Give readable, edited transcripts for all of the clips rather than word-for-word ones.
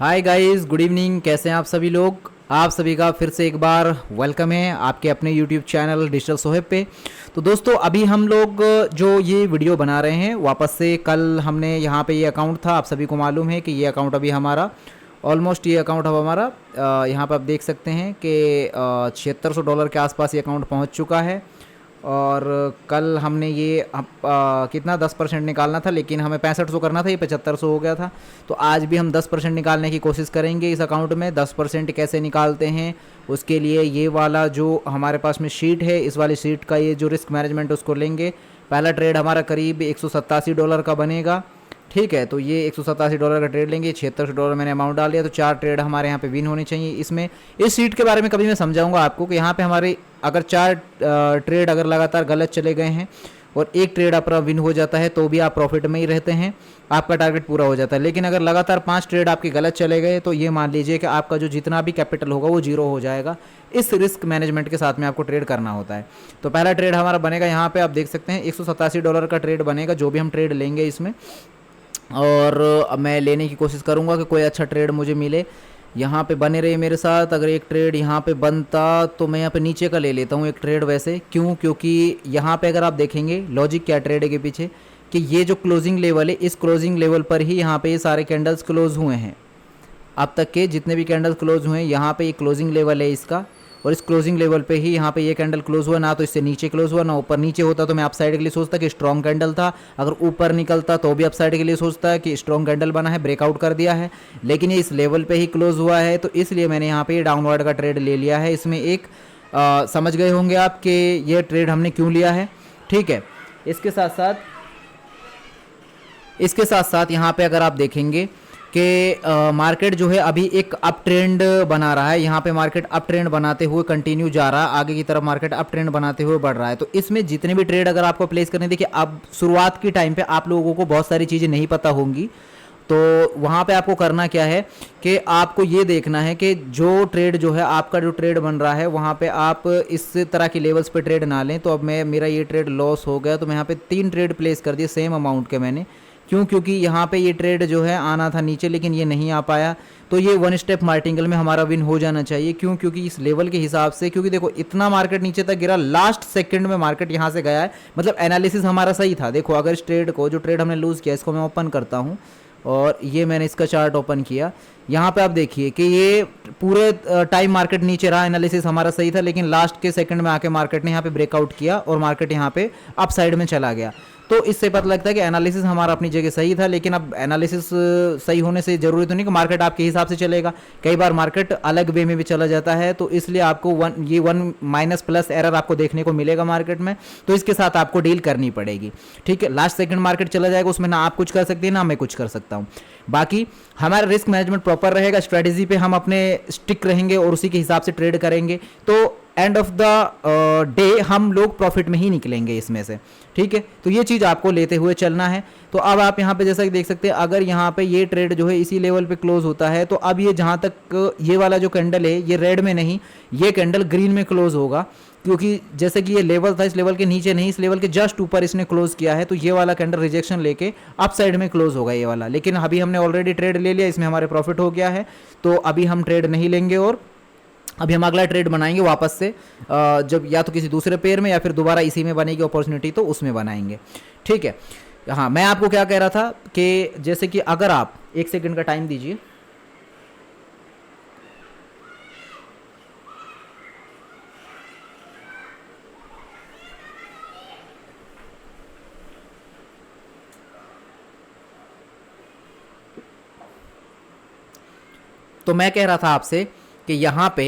Hi guys, good evening. कैसे हैं आप सभी लोग? आप सभी का फिर से एक बार वेलकम है आपके अपने यूट्यूब चैनल डिजिटल सोहेब पे। तो दोस्तों, अभी हम लोग जो ये वीडियो बना रहे हैं वापस से, कल हमने यहाँ पे ये अकाउंट था, आप सभी को मालूम है कि ये अकाउंट अभी हमारा ऑलमोस्ट, ये अकाउंट अब हमारा यहाँ पर आप देख सकते हैं कि $7600 के आसपास ये अकाउंट पहुँच चुका है। और कल हमने ये कितना 10% निकालना था, लेकिन हमें 6500 करना था, ये 7500 हो गया था। तो आज भी हम 10% निकालने की कोशिश करेंगे इस अकाउंट में। 10% कैसे निकालते हैं उसके लिए ये वाला जो हमारे पास में शीट है, इस वाली शीट का ये जो रिस्क मैनेजमेंट उसको लेंगे। पहला ट्रेड हमारा करीब $187 का बनेगा। ठीक है, तो ये $187 का ट्रेड लेंगे। $7600 मैंने अमाउंट डाल दिया, तो 4 ट्रेड हमारे यहाँ पे विन होने चाहिए इसमें। इस सीट के बारे में कभी मैं समझाऊंगा आपको कि यहाँ पे हमारे अगर 4 ट्रेड अगर लगातार गलत चले गए हैं और एक ट्रेड अपना विन हो जाता है तो भी आप प्रॉफिट में ही रहते हैं, आपका टारगेट पूरा हो जाता है। लेकिन अगर लगातार 5 ट्रेड आपके गलत चले गए तो ये मान लीजिए कि आपका जो जितना भी कैपिटल होगा वो जीरो हो जाएगा। इस रिस्क मैनेजमेंट के साथ में आपको ट्रेड करना होता है। तो पहला ट्रेड हमारा बनेगा, यहाँ पे आप देख सकते हैं $187 का ट्रेड बनेगा जो भी हम ट्रेड लेंगे इसमें। और अब मैं लेने की कोशिश करूँगा कि कोई अच्छा ट्रेड मुझे मिले। यहाँ पे बने रहे मेरे साथ। अगर एक ट्रेड यहाँ पे बनता तो मैं यहाँ पे नीचे का ले लेता हूँ एक ट्रेड। वैसे क्यों? क्योंकि यहाँ पे अगर आप देखेंगे लॉजिक क्या ट्रेड है के पीछे, कि ये जो क्लोजिंग लेवल है, इस क्लोजिंग लेवल पर ही यहाँ पे ये सारे कैंडल्स क्लोज हुए हैं। अब तक के जितने भी कैंडल्स क्लोज हुए हैं यहाँ पे ये क्लोजिंग लेवल है इसका, और इस क्लोजिंग लेवल पे ही यहाँ पे ये कैंडल क्लोज हुआ। ना तो इससे नीचे क्लोज हुआ ना ऊपर। नीचे होता तो मैं अप साइड के लिए सोचता कि स्ट्रॉन्ग कैंडल था, अगर ऊपर निकलता तो भी अप साइड के लिए सोचता कि स्ट्रॉन्ग कैंडल बना है, ब्रेकआउट कर दिया है। लेकिन ये इस लेवल पे ही क्लोज हुआ है, तो इसलिए मैंने यहाँ पे डाउनवर्ड का ट्रेड ले लिया है। इसमें एक समझ गए होंगे आप कि ये ट्रेड हमने क्यों लिया है। ठीक है, इसके साथ साथ यहाँ पे अगर आप देखेंगे कि मार्केट जो है अभी एक अप ट्रेंड बना रहा है। यहाँ पे मार्केट अप ट्रेंड बनाते हुए कंटिन्यू जा रहा है, आगे की तरफ मार्केट अप ट्रेंड बनाते हुए बढ़ रहा है। तो इसमें जितने भी ट्रेड अगर आपको प्लेस करने, देखिए अब शुरुआत की टाइम पे आप लोगों को बहुत सारी चीज़ें नहीं पता होंगी, तो वहाँ पे आपको करना क्या है कि आपको ये देखना है कि जो ट्रेड जो है आपका जो ट्रेड बन रहा है वहाँ पे आप इस तरह की लेवल्स पे ट्रेड ना लें। तो अब मेरा ये ट्रेड लॉस हो गया, तो मैं यहाँ पे 3 ट्रेड प्लेस कर दिए सेम अमाउंट के मैंने। क्यों? क्योंकि यहाँ पे ये ट्रेड जो है आना था नीचे, लेकिन ये नहीं आ पाया। तो ये 1 स्टेप मार्टिंगल में हमारा विन हो जाना चाहिए। क्यों? क्योंकि इस लेवल के हिसाब से, क्योंकि देखो इतना मार्केट नीचे तक गिरा, लास्ट सेकंड में मार्केट यहाँ से गया है, मतलब एनालिसिस हमारा सही था। देखो अगर इस ट्रेड को, जो ट्रेड हमने लूज़ किया, इसको मैं ओपन करता हूँ और ये मैंने इसका चार्ट ओपन किया। यहाँ पे आप देखिए कि ये पूरे टाइम मार्केट नीचे रहा, एनालिसिस हमारा सही था, लेकिन लास्ट के सेकंड में आके मार्केट ने यहाँ पे ब्रेकआउट किया और मार्केट यहाँ पे अप साइड में चला गया। तो इससे पता लगता है कि एनालिसिस हमारा अपनी जगह सही था। लेकिन अब एनालिसिस सही होने से जरूरी तो नहीं कि मार्केट आपके हिसाब से चलेगा। कई बार मार्केट अलग वे में भी चला जाता है, तो इसलिए आपको ये 1 माइनस प्लस एरर आपको देखने को मिलेगा मार्केट में। तो इसके साथ आपको डील करनी पड़ेगी। ठीक है, लास्ट सेकंड मार्केट चला जाएगा, उसमें ना आप कुछ कर सकते हैं ना मैं कुछ कर सकता हूँ। बाकी हमारा रिस्क मैनेजमेंट प्रॉपर रहेगा, स्ट्रेटेजी पे हम अपने स्टिक रहेंगे और उसी के हिसाब से ट्रेड करेंगे, तो एंड ऑफ द डे हम लोग प्रॉफिट में ही निकलेंगे इसमें से। ठीक है, तो ये चीज़ आपको लेते हुए चलना है। तो अब आप यहाँ पे जैसा कि देख सकते हैं, अगर यहाँ पे ये ट्रेड जो है इसी लेवल पे क्लोज होता है, तो अब ये जहाँ तक ये वाला जो कैंडल है ये रेड में नहीं, ये कैंडल ग्रीन में क्लोज होगा। क्योंकि जैसे कि ये लेवल था, इस लेवल के नीचे नहीं, इस लेवल के जस्ट ऊपर इसने क्लोज किया है, तो ये वाला कैंडल रिजेक्शन लेके अप साइड में क्लोज होगा ये वाला। लेकिन अभी हमने ऑलरेडी ट्रेड ले लिया, इसमें हमारे प्रॉफिट हो गया है, तो अभी हम ट्रेड नहीं लेंगे और अभी हम अगला ट्रेड बनाएंगे वापस से, जब या तो किसी दूसरे पेयर में या फिर दोबारा इसी में बनेगी अपॉर्चुनिटी तो उसमें बनाएंगे। ठीक है, हाँ मैं आपको क्या कह रहा था कि जैसे कि अगर आप 1 सेकंड का टाइम दीजिए। तो मैं कह रहा था आपसे कि यहाँ पे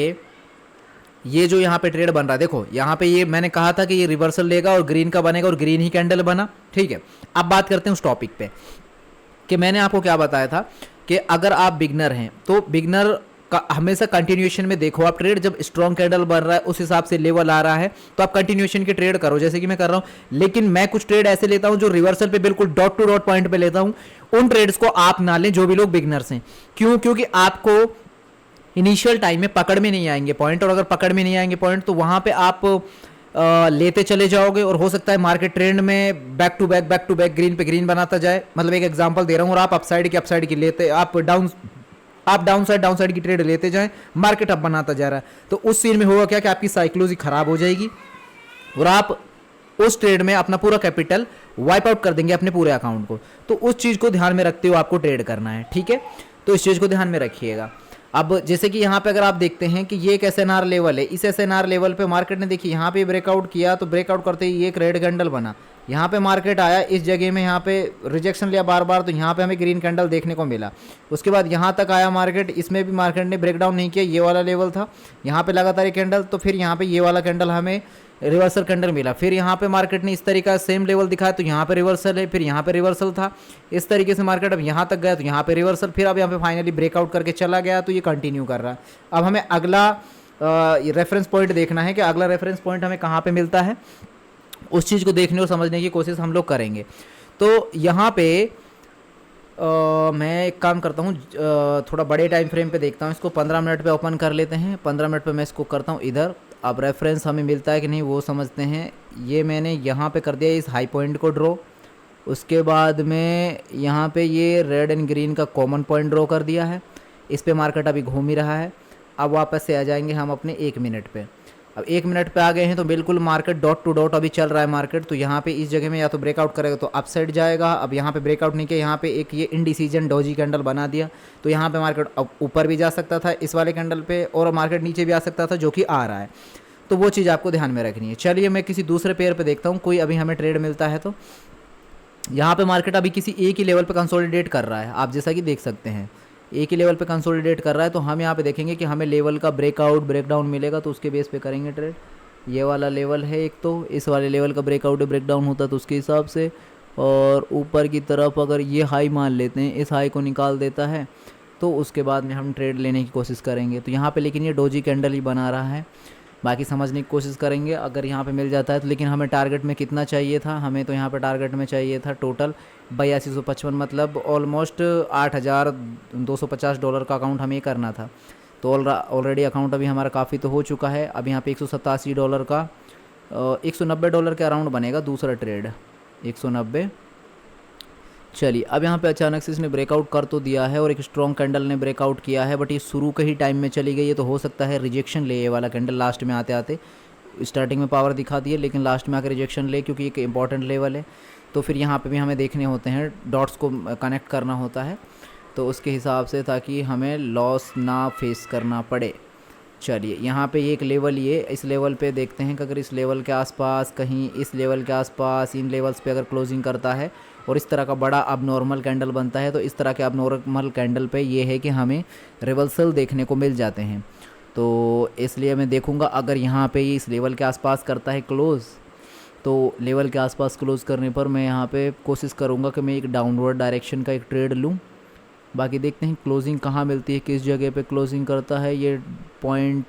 ये जो यहाँ पे ट्रेड बन रहा है, देखो यहाँ पे ये मैंने कहा था कि ये रिवर्सल लेगा और ग्रीन का बनेगा और ग्रीन ही कैंडल बना। ठीक है, अब बात करते हैं उस टॉपिक पे कि मैंने आपको क्या बताया था कि अगर आप बिगनर हैं तो बिगनर का हमेशा कंटिन्यूएशन में देखो आप ट्रेड। जब स्ट्रॉन्ग कैंडल बन रहा है उस हिसाब से लेवल आ रहा है तो आप कंटिन्यूएशन की ट्रेड करो, जैसे कि मैं कर रहा हूँ। लेकिन मैं कुछ ट्रेड ऐसे लेता हूँ जो रिवर्सल पे बिल्कुल डॉट टू डॉट पॉइंट पे लेता हूँ। उन ट्रेड्स को आप ना लें जो भी लोग बिगनर्स हैं। क्यों? क्योंकि आपको इनिशियल टाइम में पकड़ में नहीं आएंगे पॉइंट, और अगर पकड़ में नहीं आएंगे पॉइंट तो वहाँ पे आप लेते चले जाओगे और हो सकता है मार्केट ट्रेंड में बैक टू बैक ग्रीन पे ग्रीन बनाता जाए। मतलब एक एग्जांपल दे रहा हूँ, और आप अपसाइड की लेते, आप आप डाउन साइड की ट्रेड लेते जाएं, मार्केट अब बनाता जा रहा है, तो उस सीन में होगा क्या कि आपकी साइकोलॉजी खराब हो जाएगी और आप उस ट्रेड में अपना पूरा कैपिटल वाइप आउट कर देंगे अपने पूरे अकाउंट को। तो उस चीज़ को ध्यान में रखते हुए आपको ट्रेड करना है, ठीक है। तो इस चीज़ को ध्यान में रखिएगा। अब जैसे कि यहाँ पे अगर आप देखते हैं कि ये एक एसएनआर लेवल है, इस एसएनआर लेवल पे मार्केट ने देखिए यहाँ पे ब्रेकआउट किया, तो ब्रेकआउट करते ही ये एक रेड कैंडल बना, यहाँ पे मार्केट आया, इस जगह में यहाँ पे रिजेक्शन लिया बार बार, तो यहाँ पे हमें ग्रीन कैंडल देखने को मिला। उसके बाद यहाँ तक आया मार्केट, इसमें भी मार्केट ने ब्रेकडाउन नहीं किया, ये वाला लेवल था, यहाँ पे लगातार ये कैंडल, तो फिर यहाँ पे ये वाला कैंडल हमें रिवर्सल कैंडल मिला। फिर यहाँ पे मार्केट ने इस तरीके का सेम लेवल दिखाया, तो यहाँ पे रिवर्सल है, फिर यहाँ पे रिवर्सल था, इस तरीके से मार्केट अब यहाँ तक गया, तो यहाँ पे रिवर्सल, फिर अब यहाँ पे फाइनली ब्रेकआउट करके चला गया, तो ये कंटिन्यू कर रहा है। अब हमें अगला रेफरेंस पॉइंट देखना है कि अगला रेफरेंस पॉइंट हमें कहाँ पे मिलता है, उस चीज़ को देखने और समझने की कोशिश हम लोग करेंगे। तो यहाँ पे मैं एक काम करता हूँ, थोड़ा बड़े टाइम फ्रेम पे देखता हूँ इसको, 15 मिनट पे ओपन कर लेते हैं, 15 मिनट पे मैं इसको करता हूँ इधर। अब रेफरेंस हमें मिलता है कि नहीं वो समझते हैं। ये मैंने यहाँ पे कर दिया इस हाई पॉइंट को ड्रॉ, उसके बाद में यहाँ पे ये रेड एंड ग्रीन का कॉमन पॉइंट ड्रॉ कर दिया है। इस पे मार्केट अभी घूम ही रहा है। अब वापस से आ जाएंगे हम अपने 1 मिनट पे। अब 1 मिनट पे आ गए हैं तो बिल्कुल मार्केट डॉट टू डॉट अभी चल रहा है मार्केट। तो यहाँ पे इस जगह में या तो ब्रेकआउट करेगा तो अप साइड जाएगा। अब यहाँ पे ब्रेकआउट नहीं किया, यहाँ पे एक ये इनडिसीजन डॉजी कैंडल बना दिया, तो यहाँ पे मार्केट अब ऊपर भी जा सकता था इस वाले कैंडल पे, और मार्केट नीचे भी आ सकता था, जो कि आ रहा है। तो वो चीज़ आपको ध्यान में रखनी है। चलिए मैं किसी दूसरे पेयर पे देखता हूँ कोई अभी हमें ट्रेड मिलता है। तो यहाँ पे मार्केट अभी किसी एक ही लेवल पे कंसोलिडेट कर रहा है, आप जैसा कि देख सकते हैं एक ही लेवल पे कंसोलिडेट कर रहा है। तो हम यहाँ पे देखेंगे कि हमें लेवल का ब्रेकआउट ब्रेकडाउन मिलेगा, तो उसके बेस पे करेंगे ट्रेड। ये वाला लेवल है एक, तो इस वाले लेवल का ब्रेकआउट ब्रेकडाउन होता है तो उसके हिसाब से, और ऊपर की तरफ अगर ये हाई मान लेते हैं, इस हाई को निकाल देता है, तो उसके बाद में हम ट्रेड लेने की कोशिश करेंगे। तो यहाँ पे लेकिन ये डोजी कैंडल ही बना रहा है, बाकी समझने की कोशिश करेंगे अगर यहाँ पे मिल जाता है तो। लेकिन हमें टारगेट में कितना चाहिए था, हमें तो यहाँ पे टारगेट में चाहिए था टोटल 8255, मतलब ऑलमोस्ट $8,250 का अकाउंट हमें करना था। तो ऑलरेडी अकाउंट अभी हमारा काफ़ी तो हो चुका है। अब यहाँ पे $187 का $190 के अराउंड बनेगा दूसरा ट्रेड, 190। चलिए अब यहाँ पे अचानक से इसने ब्रेकआउट कर तो दिया है और एक स्ट्रॉन्ग कैंडल ने ब्रेकआउट किया है, बट ये शुरू के ही टाइम में चली गई है, तो हो सकता है रिजेक्शन ले ये वाला कैंडल लास्ट में आते आते। स्टार्टिंग में पावर दिखा दी है लेकिन लास्ट में आकर रिजेक्शन ले, क्योंकि एक इंपॉर्टेंट लेवल है। तो फिर यहाँ पे भी हमें देखने होते हैं, डॉट्स को कनेक्ट करना होता है, तो उसके हिसाब से, ताकि हमें लॉस ना फेस करना पड़े। चलिए यहाँ पे एक लेवल, ये इस लेवल पे देखते हैं कि अगर इस लेवल के आसपास, कहीं इस लेवल के आसपास, इन लेवल्स पे अगर क्लोजिंग करता है और इस तरह का बड़ा अब नॉर्मल कैंडल बनता है, तो इस तरह के अब नॉर्मल कैंडल पे ये है कि हमें रिवर्सल देखने को मिल जाते हैं। तो इसलिए मैं देखूँगा अगर यहाँ पे ये इस लेवल के आसपास करता है क्लोज़, तो लेवल के आसपास क्लोज़ करने पर मैं यहाँ पे कोशिश करूँगा कि मैं एक डाउनवर्ड डायरेक्शन का एक ट्रेड लूँ। बाकी देखते हैं क्लोजिंग कहाँ मिलती है, किस जगह पे क्लोजिंग करता है। ये पॉइंट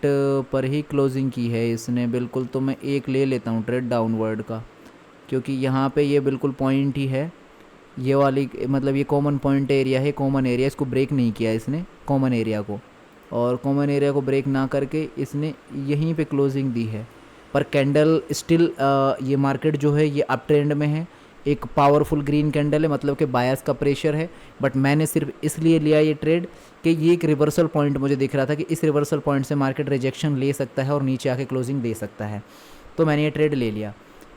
पर ही क्लोजिंग की है इसने बिल्कुल, तो मैं एक ले लेता हूँ ट्रेड डाउनवर्ड का, क्योंकि यहाँ पे ये बिल्कुल पॉइंट ही है, ये वाली मतलब ये कॉमन पॉइंट एरिया है, कॉमन एरिया, इसको ब्रेक नहीं किया इसने कॉमन एरिया को, और कॉमन एरिया को ब्रेक ना करके इसने यहीं पे क्लोजिंग दी है। पर कैंडल स्टिल ये मार्केट जो है ये अप ट्रेंड में है, एक पावरफुल ग्रीन कैंडल है, मतलब कि बायर्स का प्रेशर है। बट मैंने सिर्फ इसलिए लिया ये ट्रेड कि ये एक रिवर्सल पॉइंट मुझे दिख रहा था कि इस रिवर्सल पॉइंट से मार्केट रिजेक्शन ले सकता है और नीचे आके क्लोजिंग दे सकता है, तो मैंने ये ट्रेड ले लिया।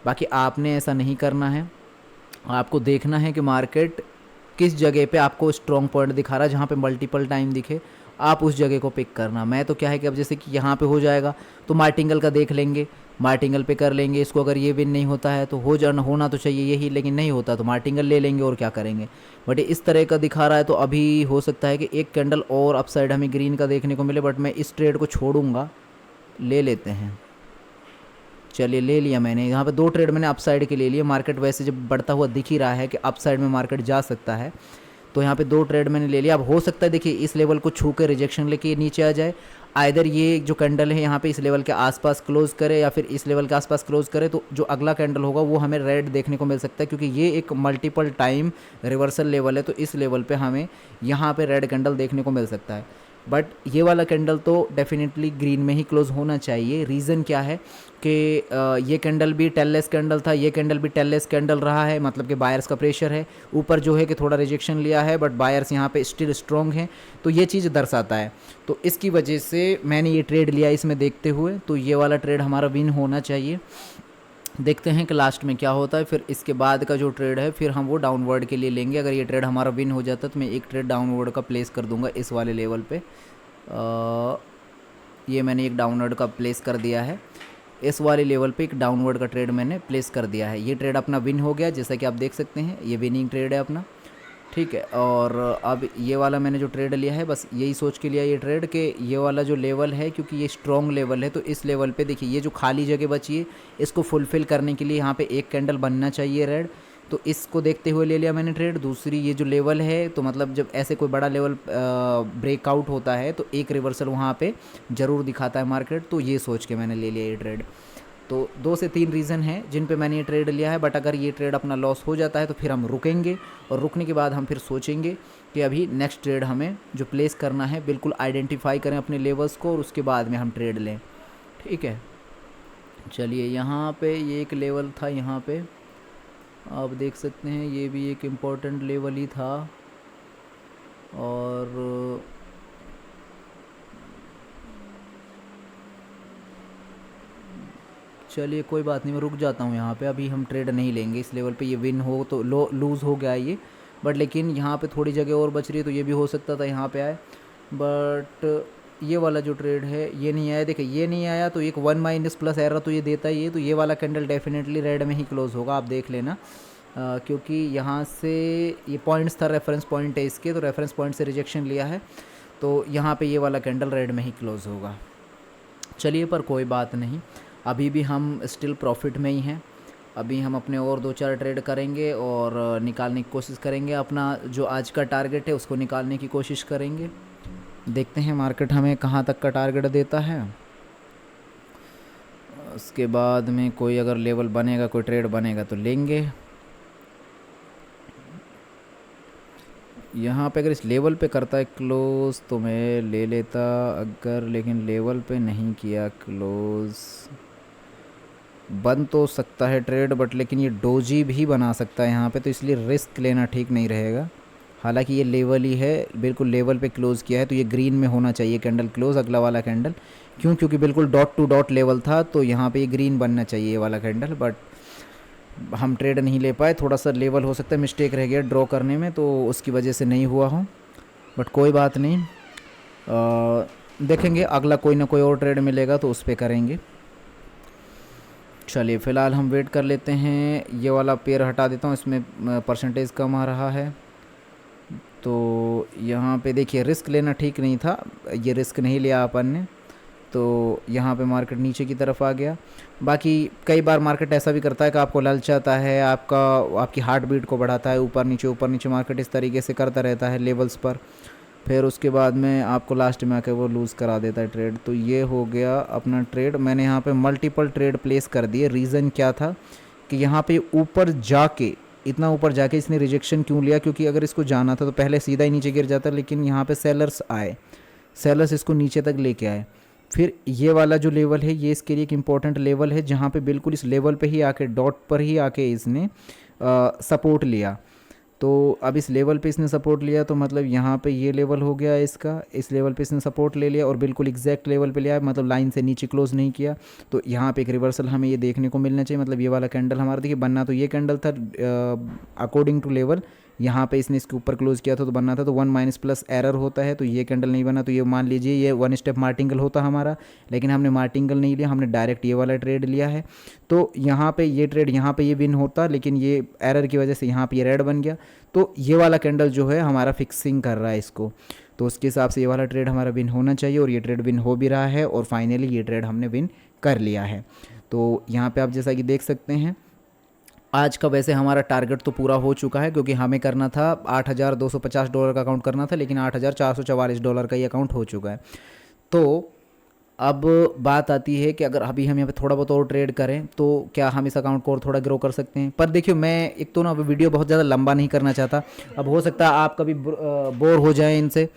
बाकी आपने ऐसा नहीं करना है, आपको देखना है कि मार्केट किस जगह पे आपको स्ट्रॉन्ग पॉइंट दिखा रहा है, जहाँ पे मल्टीपल टाइम दिखे आप उस जगह को पिक करना। मैं तो क्या है कि अब जैसे कि यहाँ पे हो जाएगा तो मार्टिंगल का देख लेंगे, मार्टिंगल पे कर लेंगे इसको। अगर ये विन नहीं होता है तो होना तो चाहिए यही, लेकिन नहीं होता तो मार्टिंगल ले लेंगे और क्या करेंगे। बट इस तरह का दिखा रहा है तो अभी हो सकता है कि एक कैंडल और अपसाइड हमें ग्रीन का देखने को मिले, बट मैं इस ट्रेड को छोड़ूंगा। ले लेते हैं, चलिए ले लिया मैंने। यहाँ पे 2 ट्रेड मैंने अपसाइड के ले लिए। मार्केट वैसे जब बढ़ता हुआ दिख ही रहा है कि अपसाइड में मार्केट जा सकता है, तो यहाँ पे 2 ट्रेड मैंने ले लिया। अब हो सकता है देखिए इस लेवल को छू के रिजेक्शन लेके नीचे आ जाए, आइदर ये जो कैंडल है यहाँ पे इस लेवल के आसपास क्लोज करे या फिर इस लेवल के आसपास क्लोज करे, तो जो अगला कैंडल होगा वो हमें रेड देखने को मिल सकता है, क्योंकि ये एक मल्टीपल टाइम रिवर्सल लेवल है। तो इस लेवल पे हमें यहाँ पे रेड कैंडल देखने को मिल सकता है। बट ये वाला कैंडल तो डेफिनेटली ग्रीन में ही क्लोज होना चाहिए। रीज़न क्या है कि ये कैंडल भी टेललेस कैंडल था, ये कैंडल भी टेललेस कैंडल रहा है, मतलब कि बायर्स का प्रेशर है ऊपर जो है कि थोड़ा रिजेक्शन लिया है, बट बायर्स यहाँ पे स्टिल स्ट्रॉन्ग हैं, तो ये चीज़ दर्शाता है। तो इसकी वजह से मैंने ये ट्रेड लिया इसमें देखते हुए, तो ये वाला ट्रेड हमारा विन होना चाहिए। देखते हैं कि लास्ट में क्या होता है, फिर इसके बाद का जो ट्रेड है फिर हम वो डाउनवर्ड के लिए लेंगे। अगर ये ट्रेड हमारा विन हो जाता है तो मैं एक ट्रेड डाउनवर्ड का प्लेस कर दूंगा इस वाले लेवल पे। ये मैंने एक डाउनवर्ड का प्लेस कर दिया है, इस वाले लेवल पे एक डाउनवर्ड का ट्रेड मैंने प्लेस कर दिया है। ये ट्रेड अपना विन हो गया, जैसा कि आप देख सकते हैं ये विनिंग ट्रेड है अपना, ठीक है। और अब ये वाला मैंने जो ट्रेड लिया है बस यही सोच के लिया ये ट्रेड कि ये वाला जो लेवल है, क्योंकि ये स्ट्रॉन्ग लेवल है, तो इस लेवल पे देखिए ये जो खाली जगह बची है इसको फुलफ़िल करने के लिए यहाँ पे एक कैंडल बनना चाहिए रेड, तो इसको देखते हुए ले लिया मैंने ट्रेड। दूसरी ये जो लेवल है, तो मतलब जब ऐसे कोई बड़ा लेवल ब्रेकआउट होता है तो एक रिवर्सल वहाँ पे ज़रूर दिखाता है मार्केट, तो ये सोच के मैंने ले लिया ये ट्रेड। तो 2 से 3 रीज़न हैं जिन पे मैंने ये ट्रेड लिया है, बट अगर ये ट्रेड अपना लॉस हो जाता है तो फिर हम रुकेंगे, और रुकने के बाद हम फिर सोचेंगे कि अभी नेक्स्ट ट्रेड हमें जो प्लेस करना है बिल्कुल आइडेंटिफाई करें अपने लेवल्स को, और उसके बाद में हम ट्रेड लें, ठीक है। चलिए यहाँ पे ये एक लेवल था, यहाँ पे आप देख सकते हैं ये भी एक इम्पोर्टेंट लेवल ही था, और चलिए कोई बात नहीं, मैं रुक जाता हूँ यहाँ पे, अभी हम ट्रेड नहीं लेंगे इस लेवल पे। ये विन हो तो लूज़ हो गया ये, बट लेकिन यहाँ पे थोड़ी जगह और बच रही है, तो ये भी हो सकता था यहाँ पे आए, बट ये वाला जो ट्रेड है ये नहीं आया। देखिए ये नहीं आया तो एक 1 प्लस एरर तो ये देता ही है, तो ये वाला कैंडल डेफिनेटली रेड में ही क्लोज होगा, आप देख लेना। क्योंकि यहाँ से ये पॉइंट्स था, रेफरेंस पॉइंट है इसके, तो रेफरेंस पॉइंट से रिजेक्शन लिया है, तो यहाँ पे ये वाला कैंडल रेड में ही क्लोज होगा। चलिए पर कोई बात नहीं, अभी भी हम स्टिल प्रॉफिट में ही हैं। अभी हम अपने और 2-4 ट्रेड करेंगे और निकालने की कोशिश करेंगे, अपना जो आज का टारगेट है उसको निकालने की कोशिश करेंगे। देखते हैं मार्केट हमें कहाँ तक का टारगेट देता है, उसके बाद में कोई अगर लेवल बनेगा, कोई ट्रेड बनेगा तो लेंगे। यहाँ पे अगर इस लेवल पे करता है क्लोज़ तो मैं ले लेता, अगर लेकिन लेवल पे नहीं किया क्लोज़, बन तो सकता है ट्रेड, बट लेकिन ये डोजी भी बना सकता है यहाँ पे, तो इसलिए रिस्क लेना ठीक नहीं रहेगा। हालांकि ये लेवल ही है, बिल्कुल लेवल पे क्लोज़ किया है, तो ये ग्रीन में होना चाहिए कैंडल क्लोज़, अगला वाला कैंडल, क्योंकि बिल्कुल डॉट टू डॉट लेवल था, तो यहाँ पे ये ग्रीन बनना चाहिए ये वाला कैंडल, बट हम ट्रेड नहीं ले पाए। थोड़ा सा लेवल हो सकता है मिस्टेक रह गया ड्रॉ करने में, तो उसकी वजह से नहीं हुआ हो, बट कोई बात नहीं। देखेंगे अगला कोई ना कोई और ट्रेड मिलेगा तो उस पर करेंगे। चलिए फ़िलहाल हम वेट कर लेते हैं, ये वाला पेयर हटा देता हूँ, इसमें परसेंटेज कम आ रहा है, तो यहाँ पे देखिए रिस्क लेना ठीक नहीं था, ये रिस्क नहीं लिया अपन ने, तो यहाँ पे मार्केट नीचे की तरफ आ गया। बाकी कई बार मार्केट ऐसा भी करता है कि आपको ललचाता है, आपकी हार्ट बीट को बढ़ाता है, ऊपर नीचे मार्केट इस तरीके से करता रहता है लेवल्स पर, फिर उसके बाद में आपको लास्ट में आके वो लूज़ करा देता है ट्रेड। तो ये हो गया अपना ट्रेड, मैंने यहाँ पे मल्टीपल ट्रेड प्लेस कर दिए। रीज़न क्या था कि यहाँ पे ऊपर जाके, इतना ऊपर जाके इसने रिजेक्शन क्यों लिया, क्योंकि अगर इसको जाना था तो पहले सीधा ही नीचे गिर जाता, लेकिन यहाँ पे सेलर्स आए, सेलर्स इसको नीचे तक लेके आए। फिर ये वाला जो लेवल है ये इसके लिए एक इम्पॉर्टेंट लेवल है, जहाँ पे बिल्कुल इस लेवल पे ही आके, डॉट पर ही आके इसने सपोर्ट लिया। तो अब इस लेवल पे इसने सपोर्ट लिया, तो मतलब यहाँ पे ये लेवल हो गया इसका, इस लेवल पे इसने सपोर्ट ले लिया और बिल्कुल एग्जैक्ट लेवल पे लिया, मतलब लाइन से नीचे क्लोज नहीं किया। तो यहाँ पे एक रिवर्सल हमें ये देखने को मिलना चाहिए, मतलब ये वाला कैंडल हमारा, देखिए बनना तो ये कैंडल था अकॉर्डिंग टू लेवल, यहाँ पे इसने इसके ऊपर क्लोज किया था तो बनना था, तो 1 प्लस एरर होता है, तो ये कैंडल नहीं बना, तो ये मान लीजिए ये 1 स्टेप मार्टिंगल होता हमारा, लेकिन हमने मार्टिंगल नहीं लिया, हमने डायरेक्ट ये वाला ट्रेड लिया है। तो यहाँ पे ये ट्रेड, यहाँ पे ये विन होता, लेकिन ये एरर की वजह से यहाँ पे ये रेड बन गया, तो ये वाला कैंडल जो है हमारा फिक्सिंग कर रहा है इसको, तो उसके हिसाब से ये वाला ट्रेड हमारा विन होना चाहिए, और ये ट्रेड विन हो भी रहा है, और फाइनली ये ट्रेड हमने विन कर लिया है। तो यहाँ पे आप जैसा कि देख सकते हैं, आज का वैसे हमारा टारगेट तो पूरा हो चुका है, क्योंकि हमें करना था $8,250 का अकाउंट करना था, लेकिन $8,444 का ही अकाउंट हो चुका है। तो अब बात आती है कि अगर अभी हम यहाँ पे थोड़ा बहुत और ट्रेड करें तो क्या हम इस अकाउंट को और थोड़ा ग्रो कर सकते हैं। पर देखियो मैं एक तो ना वीडियो बहुत ज़्यादा लंबा नहीं करना चाहता, अब हो सकता है आप कभी बोर हो जाएं इनसे,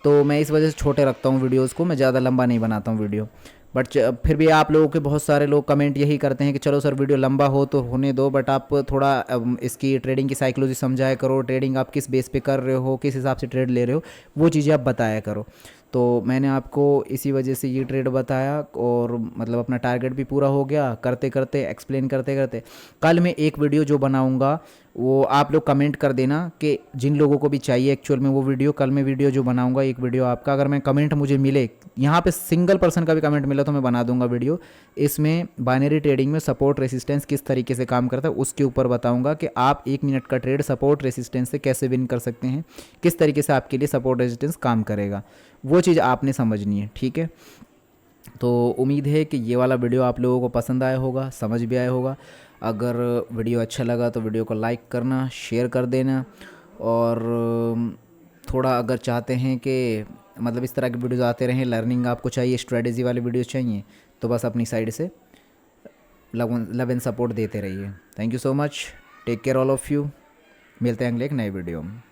तो मैं इस वजह से छोटे रखता हूँ वीडियोज़ को, मैं ज़्यादा लंबा नहीं बनाता हूँ वीडियो। बट फिर भी आप लोगों के बहुत सारे लोग कमेंट यही करते हैं कि चलो सर वीडियो लंबा हो तो होने दो, बट आप थोड़ा इसकी ट्रेडिंग की साइकोलॉजी समझाया करो, ट्रेडिंग आप किस बेस पे कर रहे हो, किस हिसाब से ट्रेड ले रहे हो, वो चीज़ें आप बताया करो। तो मैंने आपको इसी वजह से ये ट्रेड बताया, और मतलब अपना टारगेट भी पूरा हो गया करते करते, एक्सप्लेन करते करते। कल मैं एक वीडियो जो बनाऊंगा वो आप लोग कमेंट कर देना कि जिन लोगों को भी चाहिए एक्चुअल में वो वीडियो, कल मैं वीडियो जो बनाऊंगा एक वीडियो आपका, अगर मैं कमेंट मुझे मिले, यहाँ पे सिंगल पर्सन का भी कमेंट मिला तो मैं बना दूंगा वीडियो। इसमें बाइनरी ट्रेडिंग में सपोर्ट रेसिस्टेंस किस तरीके से काम करता है उसके ऊपर बताऊंगा कि आप 1 मिनट का ट्रेड सपोर्ट रेसिस्टेंस से कैसे विन कर सकते हैं, किस तरीके से आपके लिए सपोर्ट रेसिस्टेंस काम करेगा, वो चीज़ आपने समझनी है, ठीक है। तो उम्मीद है कि ये वाला वीडियो आप लोगों को पसंद आया होगा, समझ भी आया होगा। अगर वीडियो अच्छा लगा तो वीडियो को लाइक करना, शेयर कर देना, और थोड़ा अगर चाहते हैं कि मतलब इस तरह की वीडियोज़ आते रहें, लर्निंग आपको चाहिए, स्ट्रेटेजी वाले वीडियोज़ चाहिए, तो बस अपनी साइड से लव एंड सपोर्ट देते रहिए। Thank you so much, take care all of you. मिलते हैं अगले एक नए वीडियो में।